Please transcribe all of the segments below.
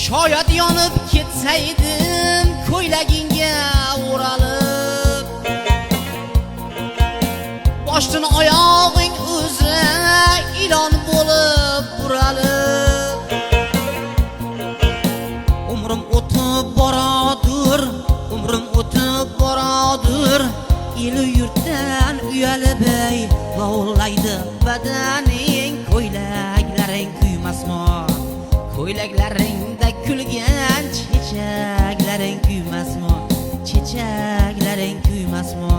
shoyat yonib ketsaydim ko'ylagingga o'ralib, boshdan oyog'ing uzra ilon bo'lib buralib, umrim o'tib boradur, umrim o'tib boradur, elu yurtdan uyalib ey lovullaydi badaning, ko'ylaklaring kuymasmi, ko'ylaklaringda kulgan chechaklaring kuymasmi, chechaklaring kuymasmi.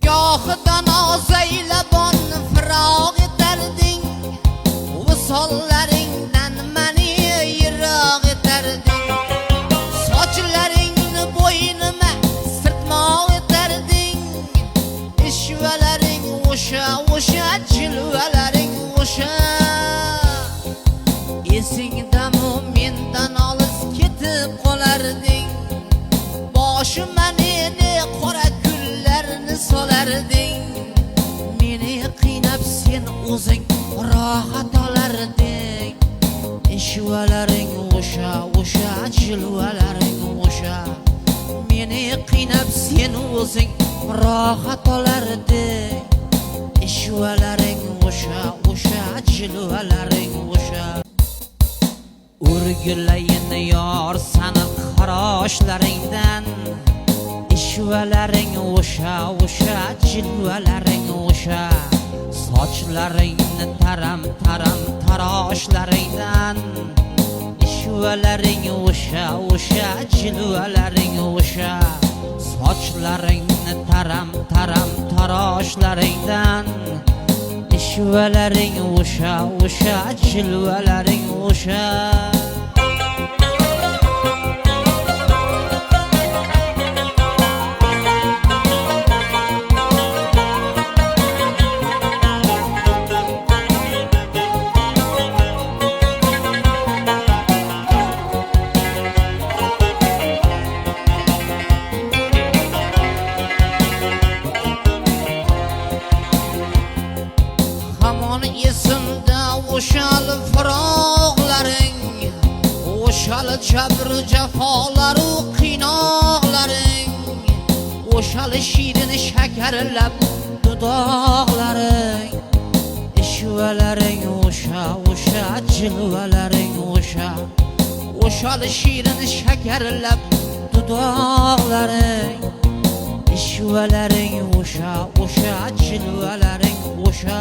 Gohidan ozaylabon firog etarding, visollaringdan mani yiroq etarding, sochlaringni bo'ynima sirtmoq etarding, ishvalaring o'sha jilvalaring o'sha, esingdami mendan olis ketib qolarding, boshima meni qora gullarni solarding, meni qiynab sen o'zing rohat olarding, ishvalaring o'sha jilvalaring o'sha, meni qiynab sen o'zing rohat olarding, ishvalaring o'sha jilvalaring o'sha. O'rgulayin yor sani qaroshlaringdan, ishvalaring o'sha jilvalaring o'sha, sochlaringni taram taroshlaringdan, ishvalaring o'sha jilvalaring o'sha, sochlaringni taram taroshlaringdan, ishvalaring o'sha jilvalaring o'sha. Hamon esimda o'shal firoqlaring, o'shal jabr jafolaru qiynoqlaring, o'shal shirin shakarlab dudoqlaring, ishvalaring o'sha jilvalaring o'sha, o'shal shirin shakarlab dudoqlaring, ishvalaring o'sha jilvalaring o'sha.